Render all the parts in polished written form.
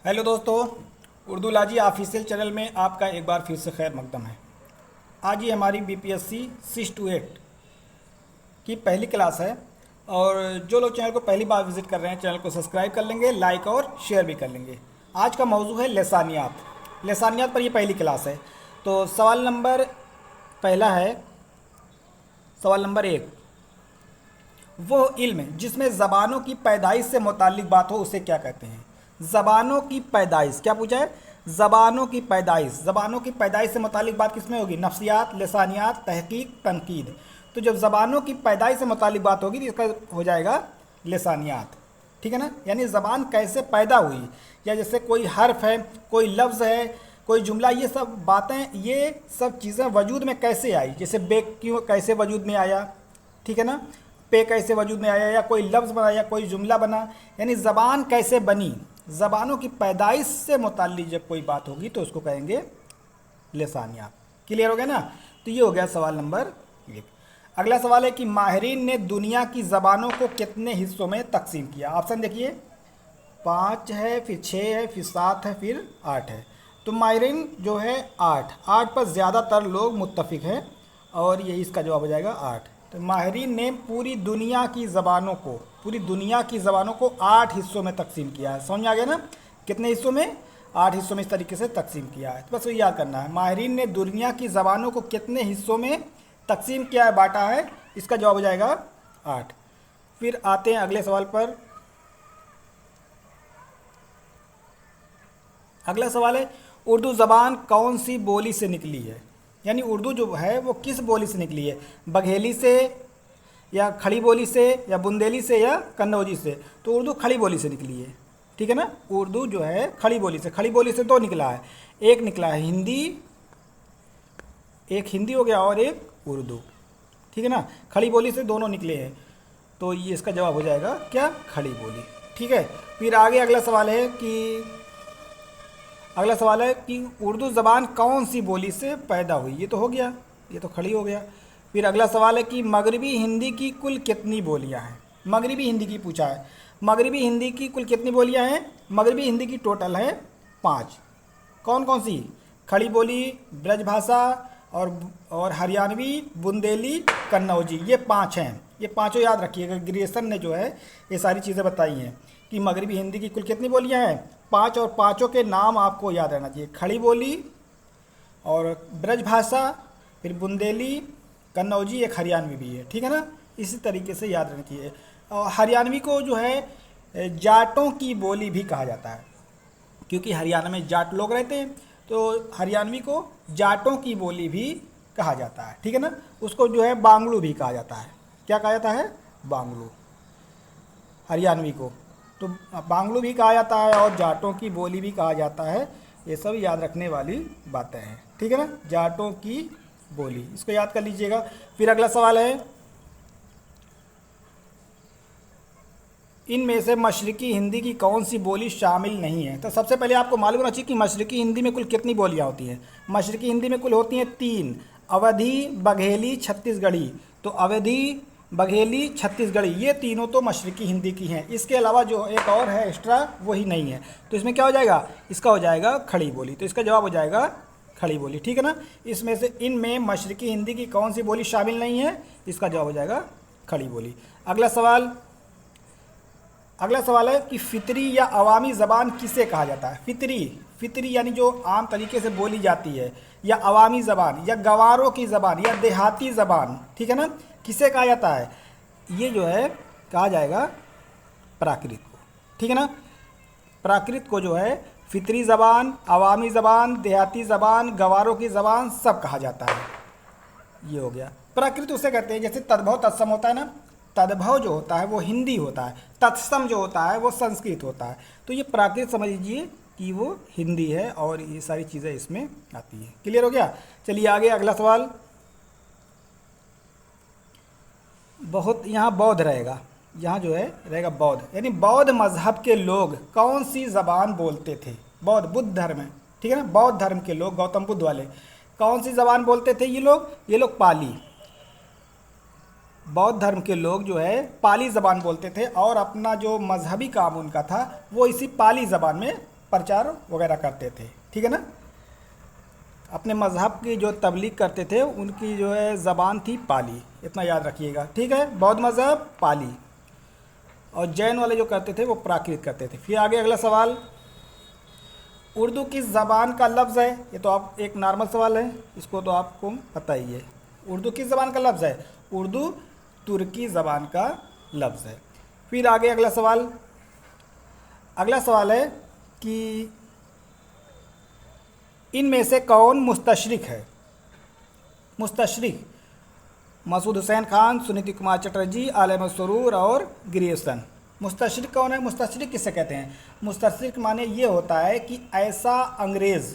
Hello दोस्तों, Urdu लाजी official channel में आपका एक बार फिर से खैर मकदम है। आज ये हमारी बीपीएससी 6 to 8 की पहली क्लास है और जो लोग चैनल को पहली बार विजिट कर रहे हैं चैनल को सब्सक्राइब कर लेंगे, लाइक और शेयर भी कर लेंगे। आज का मौजू है लसानियात। लसानियात पर ये पहली क्लास है। तो सवाल नंबर पहला है, सवाल नंबर 1, वो इल्म जिसमें ज़बानों की पैदाइश से मुताल्लिक बात हो उसे क्या कहते हैं? ज़बानों की पैदाइश, क्या पूछा है? ज़बानों की पैदाइश। ज़बानों की पैदाइश से मुताल्लिक बात किसमें होगी? नफ्सियात, लसानियात, तहकीक, तनकीद। तो जब ज़बानों की पैदाइश से मुताल्लिक बात होगी तो इसका हो जाएगा लसानियात। ठीक है ना? यानी ज़बान कैसे पैदा हुई, या जैसे कोई हर्फ है, कोई लफ्ज़ है, कोई जुमला, ये सब बातें, ये सब चीज़ें वजूद में कैसे आई। जैसे बेक क्यों कैसे वजूद में आया, ठीक है ना? पे कैसे वजूद में आया, या कोई लफ्ज़ बना, या कोई जुमला बना, यानी ज़बान कैसे बनी। ज़बानों की पैदाइश से मुताल्लिक जब कोई बात होगी तो उसको कहेंगे लसानियात। क्लियर हो गया ना? तो ये हो गया सवाल नंबर 1। अगला सवाल है कि माहिरीन ने दुनिया की ज़बानों को कितने हिस्सों में तकसीम किया? ऑप्शन देखिए, 5 है, फिर 6 है, फिर 7 है, फिर 8 है। तो माहिरीन जो है 8 पर ज़्यादातर लोग मुत्तफिक हैं और ये इसका जवाब हो जाएगा 8। तो माहिरीन ने पूरी दुनिया की ज़बानों को 8 हिस्सों में तकसीम किया है। समझ में आ गया ना? कितने हिस्सों में? 8 हिस्सों में इस तरीके से तकसीम किया है। तो बस ये याद करना है, माहिरीन ने दुनिया की ज़बानों को कितने हिस्सों में तकसीम किया है, बांटा है, इसका जवाब हो जाएगा 8। फिर आते हैं अगले सवाल पर। अगला सवाल है, उर्दू ज़बान कौन सी बोली से निकली है? यानी उर्दू जो है वो किस बोली से निकली है? बघेली से, या खड़ी बोली से, या बुंदेली से, या कन्नौजी से? तो उर्दू खड़ी बोली से निकली है। ठीक है ना? उर्दू जो है खड़ी बोली से दो निकला है। एक निकला है हिंदी, एक हिंदी हो गया और एक उर्दू। ठीक है ना? खड़ी बोली से दोनों निकले हैं, तो ये इसका जवाब हो जाएगा क्या? खड़ी बोली। ठीक है। फिर आगे अगला सवाल है कि उर्दू ज़बान कौन सी बोली से पैदा हुई? ये तो हो गया, ये तो खड़ी हो गया। फिर अगला सवाल है कि मगरिबी हिंदी की कुल कितनी बोलियां हैं? मगरिबी हिंदी की पूछा है। मगरिबी हिंदी की कुल कितनी बोलियां हैं? मगरिबी हिंदी की टोटल है 5। कौन कौन सी? खड़ी बोली, ब्रजभाषा और हरियाणवी, बुंदेली, कन्नौजी, ये 5 हैं। ये पाँचों याद रखिएगा। ग्रेजुएशन ने जो है ये सारी चीज़ें बताई हैं कि मगरिबी हिंदी की कुल कितनी बोलियां हैं? 5, और पाँचों के नाम आपको याद रहना चाहिए। खड़ी बोली और ब्रजभाषा, फिर बुंदेली, कन्नौजी, एक हरियाणवी भी है। ठीक है ना? इसी तरीके से याद रखना चाहिए। और हरियाणवी को जो है जाटों की बोली भी कहा जाता है, क्योंकि हरियाणा में जाट लोग रहते हैं, तो हरियाणवी को जाटों की बोली भी कहा जाता है। ठीक है ना? उसको जो है बांग्लू भी कहा जाता है। क्या कहा जाता है? बांग्लू। हरियाणवी को तो बांग्लू भी कहा जाता है और जाटों की बोली भी कहा जाता है। ये सब याद रखने वाली बातें हैं। ठीक है ना? जाटों की बोली, इसको याद कर लीजिएगा। फिर अगला सवाल है, इनमें से मशरिकी हिंदी की कौन सी बोली शामिल नहीं है? तो सबसे पहले आपको मालूम होना चाहिए कि मशरिकी हिंदी में कुल कितनी बोलियां होती हैं। मशरिकी हिंदी में कुल होती हैं 3, अवधी, बघेली, छत्तीसगढ़ी। तो अवधी, बघेली, छत्तीसगढ़ी, ये तीनों तो मशरिकी हिंदी की हैं। इसके अलावा जो एक और है एक्स्ट्रा, वही नहीं है। तो इसमें क्या हो जाएगा? इसका हो जाएगा खड़ी बोली। तो इसका जवाब हो जाएगा खड़ी बोली। ठीक है ना? इसमें से इनमें मशरिकी हिंदी की कौन सी बोली शामिल नहीं है? इसका जवाब हो जाएगा खड़ी बोली। अगला सवाल है कि फितरी या अवामी ज़बान किसे कहा जाता है? फितरी यानी जो आम तरीके से बोली जाती है, या अवामी ज़बान, या गंवारों की ज़बान, या देहाती ज़बान। ठीक है ना? किसे कहा जाता है? ये जो है कहा जाएगा प्राकृत को। ठीक है ना? प्राकृत को जो है फितरी ज़बान, अवामी ज़बान, देहाती ज़बान, गंवारों की ज़बान सब कहा जाता है। ये हो गया प्राकृत। उसे कहते हैं जैसे तद्भव तत्सम होता है ना, तद्भव जो होता है वो हिंदी होता है, तत्सम जो होता है वो संस्कृत होता है। तो ये प्राकृत समझ लीजिए कि वो हिंदी है और ये सारी चीज़ें इसमें आती हैं। क्लियर हो गया? चलिए आगे अगला सवाल। बहुत यहाँ बौद्ध रहेगा, यहाँ जो है रहेगा बौद्ध, यानी बौद्ध मज़हब के लोग कौन सी ज़बान बोलते थे? बुद्ध धर्म है। ठीक है ना? बौद्ध धर्म के लोग, गौतम बुद्ध वाले, कौन सी ज़बान बोलते थे? ये लोग पाली। बौद्ध धर्म के लोग जो है पाली ज़बान बोलते थे और अपना जो मजहबी काम उनका था वो इसी पाली ज़बान में प्रचार वगैरह करते थे, ठीक है ना। अपने मज़हब की जो तबलीग करते थे उनकी जो है ज़बान थी पाली, इतना याद रखिएगा, ठीक है। बौद्ध मज़हब पाली, और जैन वाले जो करते थे वो प्राकृत करते थे। फिर आगे अगला सवाल, उर्दू किस ज़बान का लफ्ज़ है? ये तो आप एक नॉर्मल सवाल है, इसको तो आपको पता ही है। उर्दू किस ज़बान का लफ्ज़ है? उर्दू तुर्की ज़बान का लफ्ज़ है। फिर आगे अगला सवाल, अगला सवाल है कि इनमें से कौन मुस्तशरिक है? मुस्तशरिक, मसूद हुसैन खान, सुनीति कुमार चटर्जी, आलम मसरूर और ग्रेसन। मुस्तशरिक कौन है? मुस्तशरिक किससे कहते हैं? मुस्तशरिक माने ये होता है कि ऐसा अंग्रेज़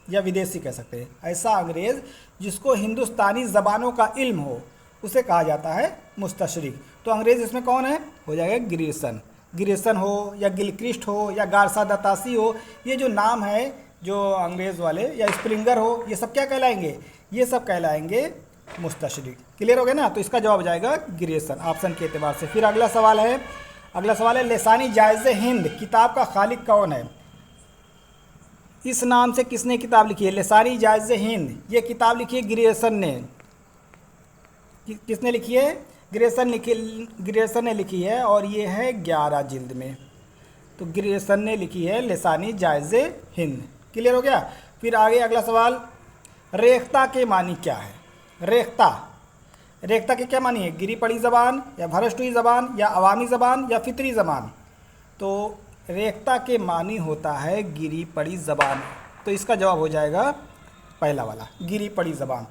या विदेशी कह सकते हैं, ऐसा अंग्रेज़ जिसको हिंदुस्तानी ज़बानों का इल्म हो, उसे कहा जाता है मुस्तशरिक। तो अंग्रेज़ इसमें कौन है? हो जाएगा ग्रेसन। ग्रेसन हो या गिलक्रिस्ट हो या गारसा दतासी हो, ये जो नाम है जो अंग्रेज़ वाले, या स्प्रिंगर हो, ये सब क्या कहलाएंगे? ये सब कहलाएंगे मुस्तशरिक। क्लियर हो गया ना? तो इसका जवाब हो जाएगा ग्रेसन, ऑप्शन के एतबार से। फिर अगला सवाल है, अगला सवाल है लिसानी जायज़े हिंद किताब का खालिक कौन है? इस नाम से किसने किताब लिखी है? लिसानी जायज़े हिंद, ये किताब लिखी है ग्रेसन ने। किसने लिखी है? ग्रेसन ने लिखी है, और ये है 11 जिल्द में। तो ग्रेसन ने लिखी है लिसानी जायज़े हिंद। क्लियर हो गया? फिर आगे अगला सवाल, रेख्ता के मानी क्या है? रेख्ता, रेख्ता के क्या मानी है? गिरी पड़ी ज़बान या भ्रष्ट हुई ज़बान या अवामी ज़बान या फितरी ज़बान? तो रेख्ता के मानी होता है गिरी पड़ी ज़बान। तो इसका जवाब हो जाएगा पहला वाला, गिरी पड़ी ज़बान।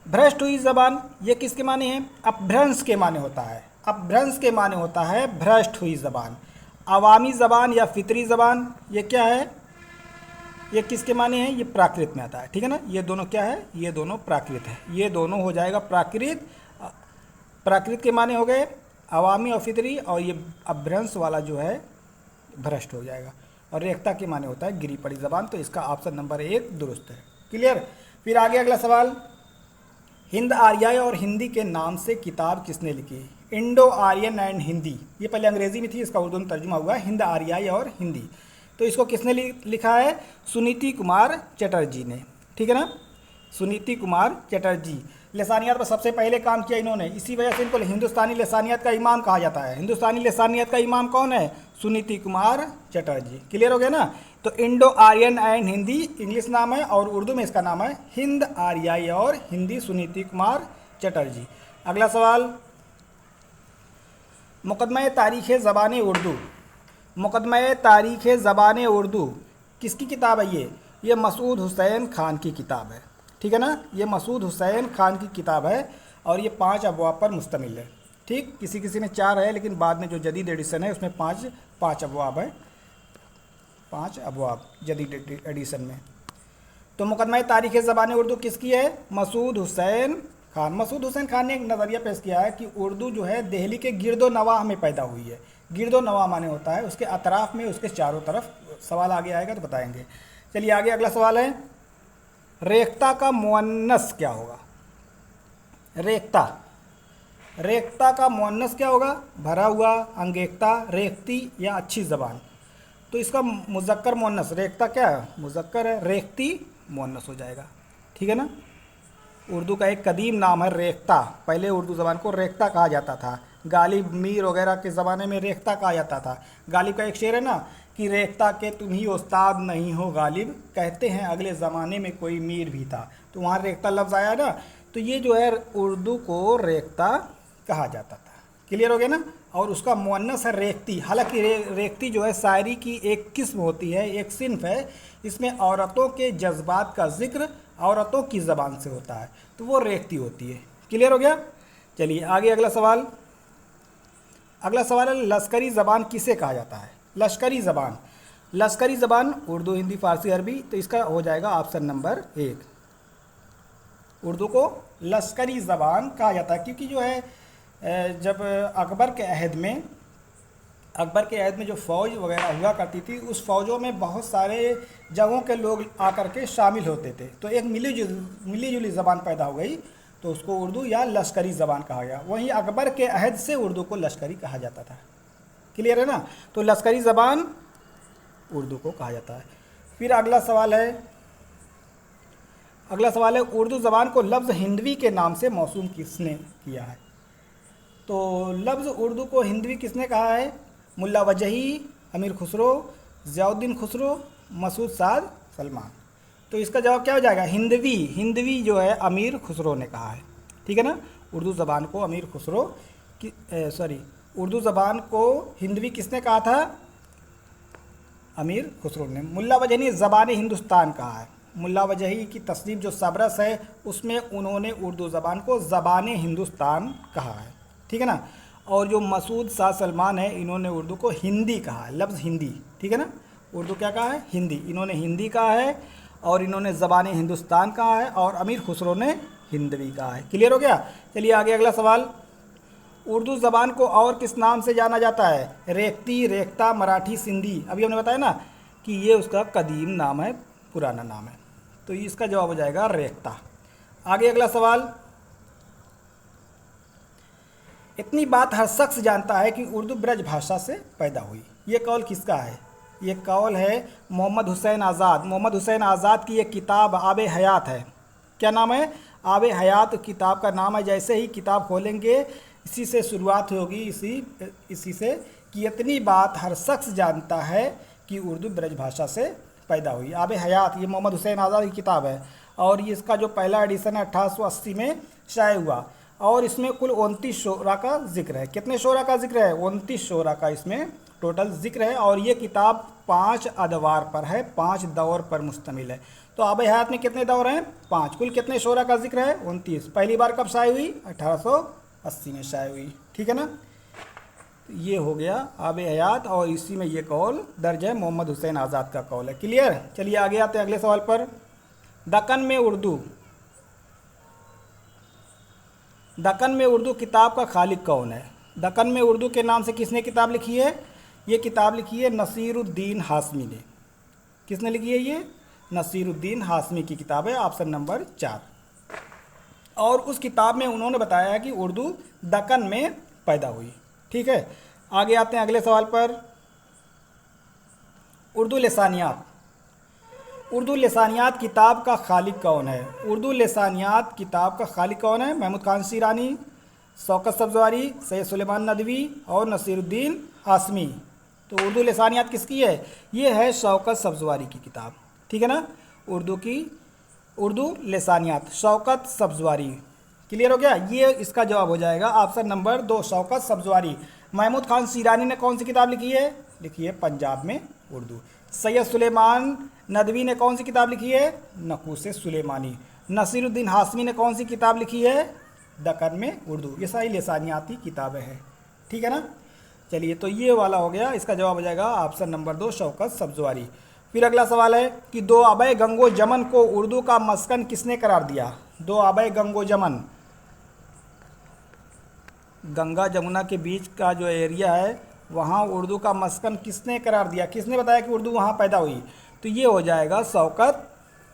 भ्रष्ट हुई ज़बान, ये किसके माने हैं? अपभ्रंश के माने होता है। अपभ्रंश के माने होता है भ्रष्ट हुई ज़बान। अवामी ज़बान या फितरी ज़बान, ये क्या है? ये किसके माने हैं? ये प्राकृत में आता है, ठीक है ना। ये दोनों क्या है? ये दोनों प्राकृत है। ये दोनों हो जाएगा प्राकृत। प्राकृत के माने हो गए अवामी और फितरी, और ये अपभ्रंश वाला जो है भ्रष्ट हो जाएगा। और रेख्ता के माने होता है गिरी पड़ी ज़बान। तो इसका ऑप्शन नंबर 1 दुरुस्त है। क्लियर? फिर आगे अगला सवाल, हिंद आर्याई और हिंदी के नाम से किताब किसने लिखी? इंडो आर्यन एंड हिंदी, ये पहले अंग्रेज़ी में थी, इसका उर्दू में तर्जुमा हुआ है हिंद आर्याई और हिंदी। तो इसको किसने लिखा है? सुनीति कुमार चटर्जी ने, ठीक है ना। सुनीति कुमार चटर्जी। लसानियात पर सबसे पहले काम किया इन्होंने, इसी वजह से इनको हिंदुस्तानी लसानियात का इमाम कहा जाता है। हिंदुस्तानी लसानियात का इमाम कौन है? सुनीति कुमार चटर्जी। क्लियर हो गया ना? तो Indo Aryan and Hindi English नाम है, और उर्दू में इसका नाम है हिंद आर्याई और हिंदी, सुनीति कुमार चटर्जी। अगला सवाल, मुकदमा तारीख़ ज़बान उर्दू, मुकदमा तारीख़ ज़बान उर्दू किसकी किताब है? ये मसूद हुसैन खान की किताब है, ठीक है ना। ये मसूद हुसैन खान की किताब है, और ये 5 अबवाब पर मुश्तमिल है, ठीक। किसी किसी में 4 है, लेकिन बाद में जो जदीद एडिशन है उसमें 5 अबवाब है, 5 अबवाब जदीद एडिशन में। तो मुकदमा तारीख़ ज़बान उर्दू किसकी है? मसूद हुसैन खान। मसूद हुसैन खान ने एक नज़रिया पेश किया है कि उर्दू जो है दिल्ली के गिरदो नवाह में पैदा हुई है। गिरदो नवाह माने होता है उसके अतराफ़ में, उसके चारों तरफ। सवाल आगे आएगा तो बताएंगे। चलिए आगे अगला सवाल है, रेख्ता का मुअन्नस क्या होगा? रेख्ता, रेख्ता का मुअन्नस क्या होगा? भरा हुआ, अंगेख्ता, रेख्ती या अच्छी ज़बान। तो इसका मुज़क्कर मुअन्नस, रेख्ता क्या है? मुज़क्कर है, रेख्ती मुअन्नस हो जाएगा, ठीक है ना। उर्दू का एक कदीम नाम है रेख्ता। पहले उर्दू ज़बान को रेख्ता कहा जाता था। गालिब, मीर वगैरह के ज़माने में रेख्ता कहा जाता था। गालिब का एक शेर है ना कि रेख्ता के तुम ही उस्ताद नहीं हो गालिब, कहते हैं अगले ज़माने में कोई मीर भी था। तो वहाँ रेख्ता लफ्ज़ आया ना, तो ये जो है उर्दू को रेख्ता कहा जाता था। क्लियर हो गया ना। और उसका मुअन्नस है रेख्ती। हालांकि रेख्ती जो है शायरी की एक किस्म होती है, एक सिन्फ है। इसमें औरतों के जज्बात का जिक्र औरतों की ज़बान से होता है, तो वो रेख्ती होती है। क्लियर हो गया। चलिए आगे अगला सवाल, अगला सवाल है लश्करी ज़बान किसे कहा जाता है? लश्करी ज़बान, लश्करी ज़बान उर्दू, हिंदी, फ़ारसी, अरबी। तो इसका हो जाएगा ऑप्शन नंबर 1। उर्दू को लश्करी ज़बान कहा जाता है, क्योंकि जो है जब अकबर के अहद में जो फ़ौज वगैरह हुआ करती थी, उस फ़ौजों में बहुत सारे जगहों के लोग आकर के शामिल होते थे। तो एक मिली जुली ज़बान पैदा हो गई, तो उसको उर्दू या लश्करी ज़बान कहा गया। वहीं अकबर के अहद से उर्दू को लश्करी कहा जाता था। क्लियर है ना। तो लश्करी ज़बान उर्दू को कहा जाता है। फिर अगला सवाल है उर्दू ज़बान को लफ्ज़ हिंदवी के नाम से मौसूम किसने किया है? तो लफ्ज़ उर्दू को हिंदवी किसने कहा है? मुल्ला वजही, अमीर खुसरो, ज़ियाउद्दीन खुसरो, मसूद साद सलमान। तो इसका जवाब क्या हो जाएगा? हिंदवी जो है अमीर खुसरो ने कहा है, ठीक है ना। उर्दू ज़बान को अमीर खुसरो की उर्दू ज़बान को हिंदवी किसने कहा था? अमीर खुसरो ने। मुल्ला वजही ने ज़बान हिंदुस्तान कहा है। मुल्ला वजही की तस्नीफ़ जो सबरस है उसमें उन्होंने उर्दू ज़बान को ज़बान हिंदुस्तान कहा है, ठीक है ना। और जो मसूद साद सलमान है इन्होंने उर्दू को हिंदी कहा है, लफ्ज़ हिंदी, ठीक है ना। उर्दू क्या कहा है? हिंदी। इन्होंने हिंदी कहा है और इन्होंने ज़बान हिंदुस्तान कहा है और अमीर खुसरो ने हिंदवी कहा है। क्लियर हो गया? चलिए आगे अगला सवाल। उर्दू ज़बान को और किस नाम से जाना जाता है? रेख्ती, रेख्ता, मराठी, सिंधी। अभी हमने बताया ना कि ये उसका कदीम नाम है, पुराना नाम है। तो इसका जवाब हो जाएगा रेख्ता। आगे अगला सवाल। इतनी बात हर शख्स जानता है कि उर्दू ब्रज भाषा से पैदा हुई। ये कौल किसका है? ये कौल है मोहम्मद हुसैन आज़ाद। मोहम्मद हुसैन आज़ाद की एक किताब आब हयात है। क्या नाम है? आब हयात किताब का नाम है। जैसे ही किताब खोलेंगे इसी से शुरुआत होगी, इसी से कि इतनी बात हर शख्स जानता है कि उर्दू ब्रज भाषा से पैदा हुई। आब हयात ये मोहम्मद हुसैन आज़ाद की किताब है और ये इसका जो पहला एडिशन है 1880 में शाये हुआ और इसमें कुल 29 शोरा का जिक्र है। कितने शोरा का जिक्र है? 29 शोरा का इसमें टोटल जिक्र है और ये किताब 5 अदवार पर है, 5 दौर पर मुश्तमिल है। तो आब हयात में कितने दौर हैं? 5। कुल कितने शोरा का जिक्र है? 29। पहली बार कब शाये हुई? 1880 में शाये हुई, ठीक है ना। तो ये हो गया आब हयात और इसी में ये कौल दर्ज है, मोहम्मद हुसैन आज़ाद का कौल है। क्लियर? चलिए आगे आते हैं अगले सवाल पर। दक्कन में उर्दू किताब का खालिक कौन है? दक्कन में उर्दू के नाम से किसने किताब लिखी है? ये किताब लिखी है नसीरुद्दीन हाशमी ने। किसने लिखी है ये? नसीरुद्दीन हाशमी की किताब है, ऑप्शन नंबर 4। और उस किताब में उन्होंने बताया है कि उर्दू दक्कन में पैदा हुई, ठीक है। आगे आते हैं अगले सवाल पर। उर्दू लसानियात किताब का खालिक कौन है? उर्दू लसानियात किताब का खालिक कौन है? महमूद खान शीरानी, शौकत सब्ज़वारी, सैयद सुलेमान नदवी और नसीरुद्दीन हाशमी। तो उर्दू लसानियात किसकी है? ये है शौकत सब्ज़वारी की किताब, ठीक है ना। उर्दू लसानियात शौकत सब्ज़वारी। क्लियर हो गया? ये इसका जवाब हो जाएगा ऑप्शन नंबर 2 शौकत सब्ज़वारी। महमूद खान शीरानी ने कौन सी किताब लिखी है? लिखी है पंजाब में उर्दू। सैयद सुलेमान नदवी ने कौन सी किताब लिखी है? नकूस सुलेमानी। नसीरुद्दीन हाशमी ने कौन सी किताब लिखी है? दक्कन में उर्दू। ये सारी लसानियाती किताबें हैं, ठीक है ना। चलिए तो ये वाला हो गया, इसका जवाब हो जाएगा ऑप्शन नंबर 2 शौकत सब्ज़वारी। फिर अगला सवाल है कि दो आबे गंगो जमन को उर्दू का मस्कन किसने करार दिया? दो आबे गंगो जमन, गंगा जमुना के बीच का जो एरिया है वहाँ उर्दू का मस्कन किसने करार दिया? किसने बताया कि उर्दू वहाँ पैदा हुई? तो ये हो जाएगा शौकत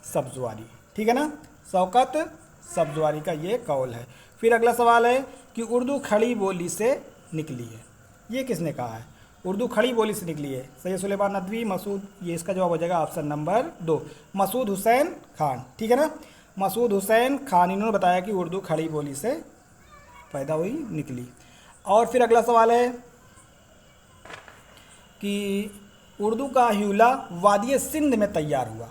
सब्ज़वारी, ठीक है ना। शौकत सब्ज़वारी का ये कौल है। फिर अगला सवाल है कि उर्दू खड़ी बोली से निकली है। ये किसने कहा है? उर्दू खड़ी बोली से निकली है। सैयद सुलेमान नदवी, मसूद। ये इसका जवाब हो जाएगा ऑप्शन नंबर 2 मसूद हुसैन खान, ठीक है ना। मसूद हुसैन खान इन्होंने बताया कि उर्दू खड़ी बोली से पैदा हुई, निकली। और फिर अगला सवाल है कि उर्दू का ह्यूला वादी सिंध में तैयार हुआ।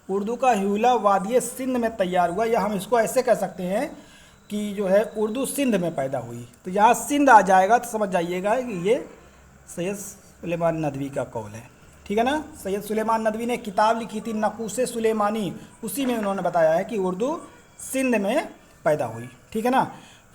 उर्दू का ह्यूला वादी सिंध में तैयार हुआ, या हम इसको ऐसे कह सकते हैं कि जो है उर्दू सिंध में पैदा हुई। तो यहाँ सिंध आ जाएगा तो समझ जाइएगा कि ये सैयद सुलेमान नदवी का कौल है, ठीक है ना। सैयद सुलेमान नदवी ने किताब लिखी थी नकूस सुलेमानी, उसी में उन्होंने बताया है कि उर्दू सिंध में पैदा हुई, ठीक है ना।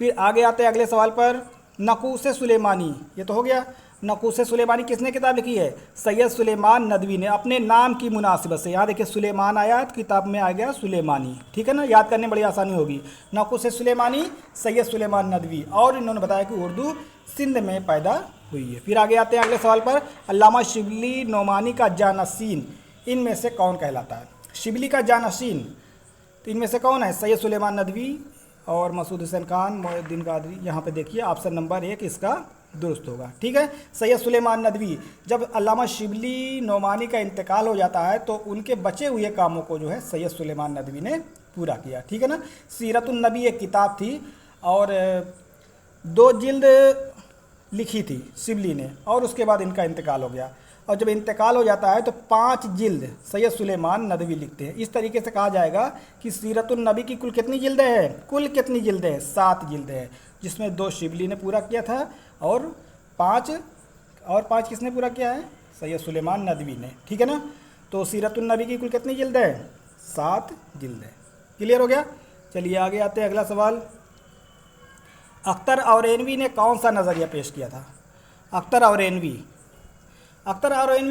फिर आगे आते हैं अगले सवाल पर। नकूस सुलेमानी, ये तो हो गया। नकूस सुलेमानी किसने किताब लिखी है? सैयद सुलेमान नदवी ने अपने नाम की मुनासिबत से। यहाँ देखिए सुलेमान आया तो किताब में आ गया सुलेमानी, ठीक है ना। याद करने में बड़ी आसानी होगी। नकूस सुलेमानी, सैयद सुलेमान नदवी, और इन्होंने बताया कि उर्दू सिंध में पैदा हुई है। फिर आगे आते हैं अगले सवाल पर। अल्लामा शिबली नोमानी का जानशीन इनमें से कौन कहलाता है? शिबली का जानशीन तो इनमें से कौन है? सैयद सुलेमान नदवी और मसूद हुसैन खान, मोइनुद्दीन कादरी। यहाँ पे देखिए ऑप्शन नंबर 1 इसका दुरुस्त होगा। ठीक है। सैयद सुलेमान नदवी, जब अल्लामा शिबली नोमानी का इंतकाल हो जाता है तो उनके बचे हुए कामों को जो है सैयद सुलेमान नदवी ने पूरा किया। ठीक है ना। सीरतुन नबी एक किताब थी और 2 जिल्द लिखी थी शिबली ने, और उसके बाद इनका इंतकाल हो गया, और जब इंतकाल हो जाता है तो 5 जिल्द सैयद सुलेमान नदवी लिखते हैं। इस तरीके से कहा जाएगा कि सीरतुन नबी की कुल कितनी जिल्दें हैं, कुल कितनी जिल्दें हैं, 7 जिल्दें हैं, जिसमें 2 शिबली ने पूरा किया था और 5 किसने पूरा किया है, सैयद सुलेमान नदवी ने। ठीक है ना। तो सीरतुन नबी की कुल कितनी जिल्दें हैं, 7 जिल्दें। क्लियर हो गया। चलिए आगे आते हैं, अगला सवाल। अख्तर औरेनवी ने कौन सा नज़रिया पेश किया था। अख्तर औरेनवी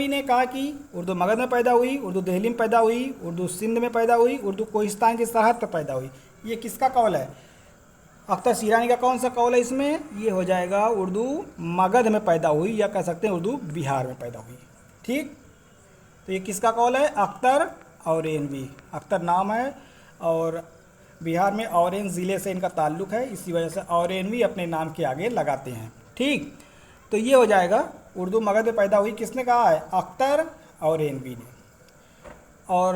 ने कहा कि उर्दू मगध में पैदा हुई, उर्दू दिल्ली में पैदा हुई, उर्दू सिंध में पैदा हुई, उर्दू कोहिस्तान की सरहद पर पैदा हुई। ये किसका कौल है, अख्तर शीरानी का कौन सा कौल है इसमें, ये हो जाएगा उर्दू मगध में पैदा हुई, या कह सकते हैं उर्दू बिहार में पैदा हुई। ठीक। तो ये किसका कौल है, अख्तर औरेनवी। अख्तर नाम है और बिहार में औरेन ज़िले से इनका ताल्लुक़ है, इसी वजह से औरेनवी अपने नाम के आगे लगाते हैं। ठीक। तो ये हो जाएगा उर्दू मगध में पैदा हुई, किसने कहा है, अख्तर औरेनवी ने। और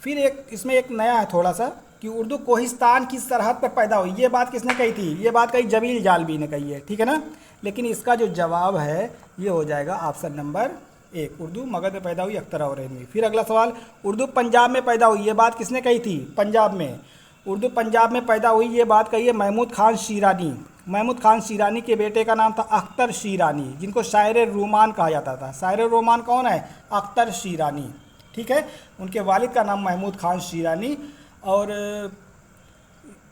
फिर एक इसमें एक नया है थोड़ा सा कि उर्दू कोहिस्तान की सरहद पर पैदा हुई। ये बात किसने कही थी, ये बात कही जमील जालबी ने कही है। ठीक है ना। लेकिन इसका जो जवाब है ये हो जाएगा ऑप्शन नंबर 1, उर्दू मगध में पैदा हुई, अख्तर औरेनवी। फिर अगला सवाल, उर्दू पंजाब में पैदा हुई, ये बात किसने कही थी, पंजाब में, उर्दू पंजाब में पैदा हुई, ये बात कही है महमूद खान शीरानी। महमूद खान शीरानी के बेटे का नाम था अख्तर शीरानी, जिनको शायर रोमान कहा जाता था। शायर रोमान कौन है, अख्तर शीरानी। ठीक है। उनके वालिद का नाम महमूद खान शीरानी, और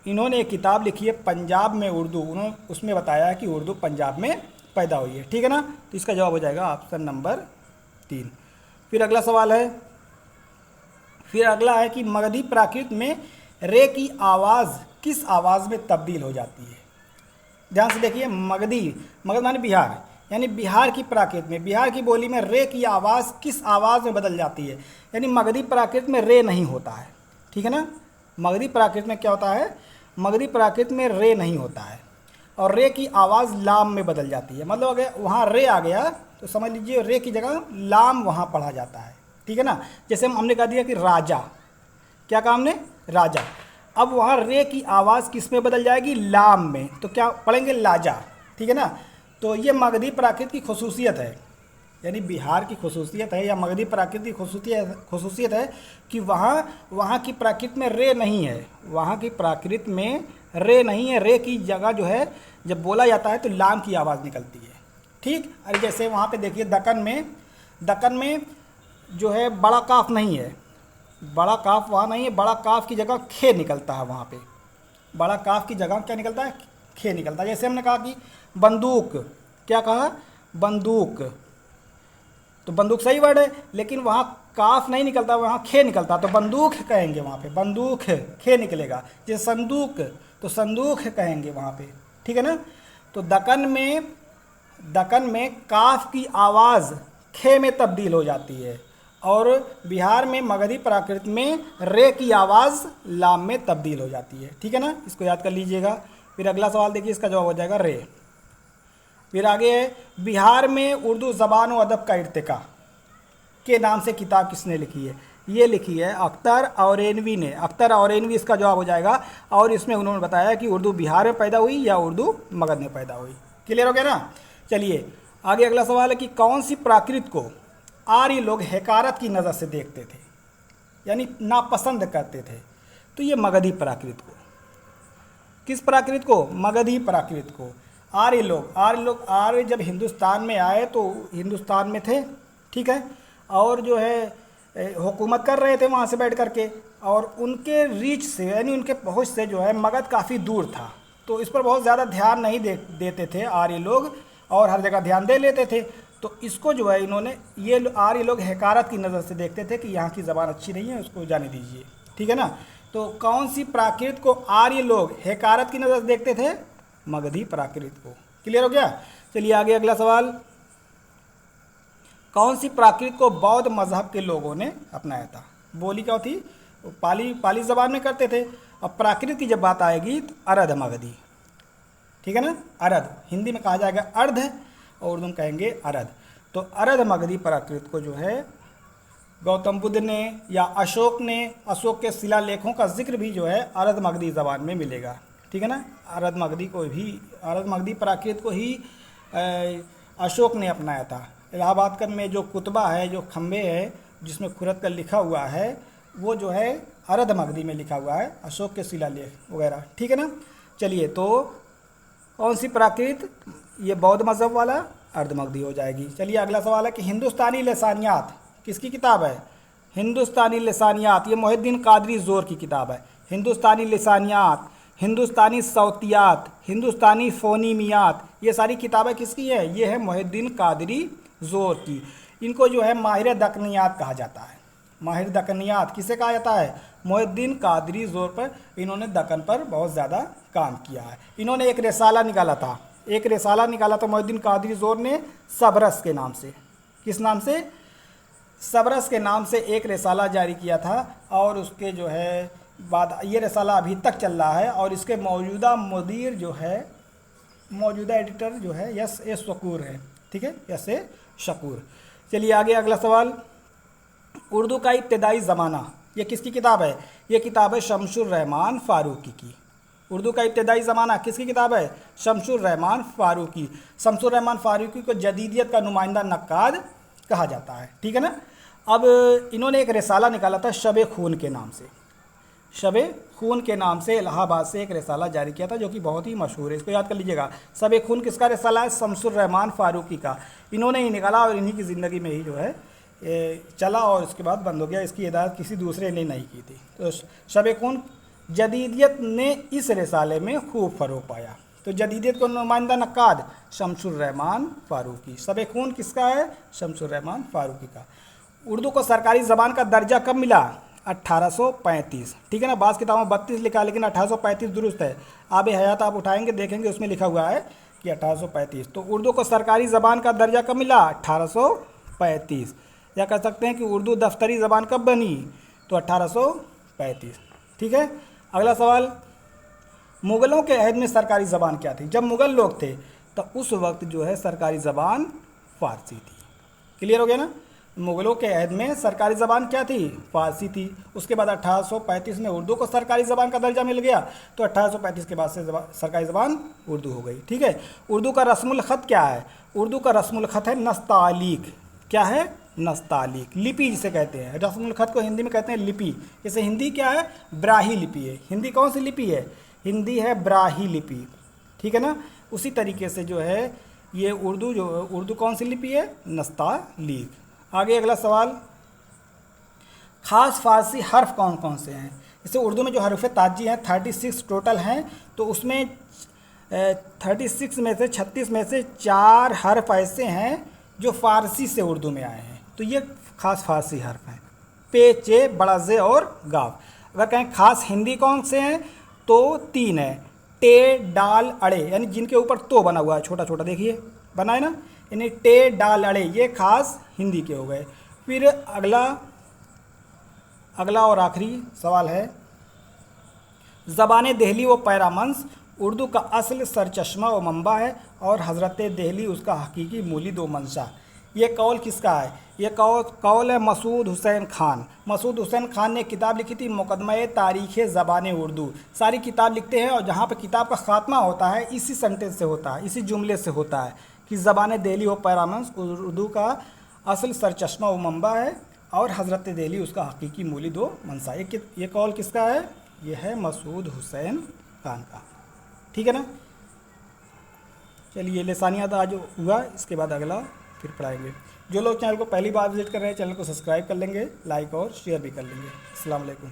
इन्होंने एक किताब लिखी है पंजाब में उर्दू, उन्होंने उसमें बताया है कि उर्दू पंजाब में पैदा हुई है। ठीक है ना। तो इसका जवाब हो जाएगा ऑप्शन नंबर 3। फिर अगला सवाल है, फिर अगला है कि मगधी प्राकृत में रे की आवाज़ किस आवाज़ में तब्दील हो जाती है। ध्यान से देखिए, मगध माने बिहार, यानी बिहार की प्राकृत में, बिहार की बोली में रे की आवाज़ किस आवाज़ में बदल जाती है। यानी मगधी प्राकृत में रे नहीं होता है। ठीक है ना। मगधी प्राकृत में क्या होता है, मगधी प्राकृत में रे नहीं होता है, और रे की आवाज़ लाम में बदल जाती है। मतलब अगर वहाँ रे आ गया तो समझ लीजिए रे की जगह लाम वहाँ पढ़ा जाता है। ठीक है ना। जैसे हमने कह दिया कि राजा, क्या कहा हमने, राजा, अब वहाँ रे की आवाज़ किस में बदल जाएगी, लाम में, तो क्या पढ़ेंगे, लाजा। ठीक है ना। तो ये मगधी प्राकृत की खसूसियत है, यानी बिहार की खसूसियत है या मगधी प्राकृत की खसूसियत है कि वहाँ की प्राकृत में रे नहीं है, वहाँ की प्राकृत में रे नहीं है, रे की जगह जो है जब बोला जाता है तो लाम की आवाज़ निकलती है। ठीक। अरे जैसे वहाँ पे देखिए दक्कन में जो है बड़ा काफ नहीं है, बड़ा काफ वहाँ नहीं है, बड़ा काफ की जगह खे निकलता है वहाँ पे, बड़ा काफ की जगह क्या निकलता है, खे निकलता है। जैसे हमने कहा कि बंदूक, क्या कहा, बंदूक, तो बंदूक सही वर्ड है, लेकिन वहाँ काफ नहीं निकलता, वहाँ खे निकलता, तो बंदूक कहेंगे वहाँ पे, बंदूक खे निकलेगा। जैसे संदूक, तो संदूक कहेंगे वहाँ पे। ठीक है ना। तो दक्कन में काफ की आवाज़ खे में तब्दील हो जाती है, और बिहार में मगधी प्राकृत में रे की आवाज़ लाम में तब्दील हो जाती है। ठीक है ना। इसको याद कर लीजिएगा। फिर अगला सवाल देखिए, इसका जवाब हो जाएगा रे। फिर आगे है, बिहार में उर्दू ज़बान व अदब का इर्तिका के नाम से किताब किसने लिखी है। ये लिखी है अख्तर औरेनवी ने। अख्तर औरेनवी इसका जवाब हो जाएगा, और इसमें उन्होंने बताया कि उर्दू बिहार में पैदा हुई या उर्दू मगध में पैदा हुई। क्लियर हो गया ना। चलिए आगे अगला सवाल है कि कौन सी प्राकृत को आर्य लोग हकारत की नज़र से देखते थे, यानी नापसंद करते थे। तो ये मगधी प्राकृत को, किस प्राकृत को, मगधी प्राकृत को। आर्य जब हिंदुस्तान में आए तो हिंदुस्तान में थे। ठीक है। और जो है हुकूमत कर रहे थे वहाँ से बैठ करके, और उनके रीच से यानी उनके पहुँच से जो है मगध काफ़ी दूर था, तो इस पर बहुत ज़्यादा ध्यान नहीं देते थे आर्य लोग, और हर जगह ध्यान दे लेते थे। तो इसको जो है इन्होंने, ये आर्य लोग हकारत की नज़र से देखते थे कि यहाँ की ज़बान अच्छी नहीं है, उसको जाने दीजिए। ठीक है ना। तो कौन सी प्राकृत को आर्य लोग हकारत की नज़र से देखते थे, मगधी प्राकृत को। क्लियर हो गया। चलिए आगे अगला सवाल, कौन सी प्राकृत को बौद्ध मजहब के लोगों ने अपनाया था। बोली क्या थी, पाली ज़बान में करते थे। अब प्राकृत की जब बात आएगी तो अरध मगधी, ठीक है ना। अरध हिंदी में कहा जाएगा अर्ध और उर्दू में कहेंगे अरध। तो अरध मगधी प्राकृत को जो है गौतम बुद्ध ने या अशोक ने, अशोक के शिलालेखों का जिक्र भी जो है अरध मगधी ज़बान में मिलेगा, ठीक है ना। अरध मगधी प्राकृत को ही अशोक ने अपनाया था। इलाहाबाद कर में जो कुतबा है, जो खम्बे है जिसमें खुरद कर लिखा हुआ है, वो जो है अरध मगधी में लिखा हुआ है, अशोक के शिलालेख वगैरह, ठीक है ना। चलिए, तो कौन सी प्राकृत, ये बौद्ध मज़हब वाला अर्ध मगधी हो जाएगी। चलिए अगला सवाल है कि हिंदुस्तानी लसानियात किसकी किताब है। हिंदुस्तानी लसानियात ये मोहिद्दीन कादरी ज़ोर की किताब है। हिंदुस्तानी लसानियात, हिंदुस्तानी सौतियात, हिंदुस्तानी फ़ोनीमियात, ये सारी किताबें किसकी है, ये है मोहिद्दीन कादरी ज़ोर की। इनको जो है माहिर दक्कनियात कहा जाता है। माहिर दक्कनियात किसे कहा जाता है, मोहिद्दीन कादरी ज़ोर पर। इन्होंने दक्कन पर बहुत ज़्यादा काम किया है। इन्होंने एक रिसाला निकाला था मोहिद्दीन कादरी ज़ोर ने, सबरस के नाम से। किस नाम से, सबरस के नाम से एक रिसाला जारी किया था। और उसके जो है बाद ये रिसाला अभी तक चल रहा है। और इसके मौजूदा मुदीर जो है, मौजूदा एडिटर जो है यस ए शकूर है, ठीक है, यस ए शकूर। चलिए आगे अगला सवाल, उर्दू का इब्तदाई ज़माना ये किसकी किताब है, ये किताब है शमसुर रहमान फ़ारूकी की। उर्दू का इब्तदाई ज़माना किसकी किताब है, शमसुर रहमान फ़ारूकी। शमसुर रहमान फ़ारूकी को जदीदियत का नुमाइंदा नक्काद कहा जाता है, ठीक है ना। अब इन्होंने एक रिसाला निकाला था शब खून के नाम से। शब खून के नाम से इलाहाबाद से एक रिसाला जारी किया था, जो कि बहुत ही मशहूर है, इसको याद कर लीजिएगा। शब खून किसका रिसाला है, शमसुर रहमान फ़ारूकी का। इन्होंने ही निकाला और इन्हीं की ज़िंदगी में ही जो है चला और उसके बाद बंद हो गया। इसकी हिदायत किसी दूसरे ने नहीं की थी। तो शब खून जदीदियत ने इस रिसाले में खूब फ़रोग पाया। तो जदीदियत को नुमाइंदा नक्काद शमसुर रहमान फ़ारूकी। शब खून किसका है, शमसुर रहमान फ़ारूकी का। उर्दू को सरकारी ज़बान का दर्जा कब मिला, 1835, ठीक है ना। बाज़ किताबों में 32 लिखा है, लेकिन 1835 दुरुस्त है। आब हयात आप उठाएंगे देखेंगे उसमें लिखा हुआ है कि 1835। तो उर्दू को सरकारी ज़बान का दर्जा कब मिला, 1835। या कह सकते हैं कि उर्दू दफ्तरी ज़बान कब बनी, तो 1835, ठीक है। अगला सवाल, मुग़लों के अहद में सरकारी ज़बान क्या थी। जब मुग़ल लोग थे तो उस वक्त जो है सरकारी ज़बान फ़ारसी थी। क्लियर हो गया ना। मुग़लों के अहद में सरकारी ज़बान क्या थी, फ़ारसी थी। उसके बाद 1835 में उर्दू को सरकारी ज़बान का दर्जा मिल गया, तो 1835 के बाद से सरकारी ज़बान उर्दू हो गई, ठीक है। उर्दू का रस्मुल ख़त क्या है, उर्दू का रस्मुल ख़त है नस्तालीक। क्या है, नस्तालीक, लिपि जिसे कहते हैं। रस्मुल ख़त को हिंदी में कहते हैं लिपि। जैसे हिंदी क्या है, ब्राही लिपि है। हिंदी कौन सी लिपि है, हिंदी है ब्राही लिपि, ठीक है ना। उसी तरीके से जो है ये उर्दू कौन सी लिपि है, नस्तालीक। आगे अगला सवाल, ख़ास फ़ारसी हर्फ कौन कौन से हैं। जैसे उर्दू में जो हर्फ ताजी हैं 36 टोटल हैं, तो उसमें 36 में से 36 में से 4 हर्फ ऐसे हैं जो फ़ारसी से उर्दू में आए हैं। तो ये ख़ास फ़ारसी हर्फ हैं, पे, चे, बड़ा जे और गाव। अगर कहें ख़ास हिंदी कौन से हैं, तो 3 है, टे, डाल, अड़े, यानी जिनके ऊपर तो बना हुआ है, छोटा छोटा देखिए बना है ना, यानी टे, डाल, अड़े, ये ख़ास हिंदी के हो गए। फिर अगला और आखिरी सवाल है, ज़बान दहली व पैरामंस उर्दू का असल सरचश्मा व मंबा है और हज़रत दहली उसका हकीकी मूली दो मंशा। ये कौल किसका है, ये कौल है मसूद हुसैन खान। मसूद हुसैन खान ने किताब लिखी थी मुक़दमा तारीख़ ज़बान उर्दू। सारी किताब लिखते हैं और जहाँ पर किताब का ख़ात्मा होता है इसी सेंटेंस से होता है, इसी जुमले से होता है कि ज़बान दहली व पैरामंस उर्दू का असल सरचश्मा व मंबा है और हज़रत दहली उसका हकीकी मूली दो मंशा। ये कौल किसका है, ये है मसूद हुसैन खान का, ठीक है ना। चलिए लसानियात आज हुआ, इसके बाद अगला फिर पढ़ाएंगे। जो लोग चैनल को पहली बार विजिट कर रहे हैं चैनल को सब्सक्राइब कर लेंगे, लाइक और शेयर भी कर लेंगे। अस्सलाम वालेकुम।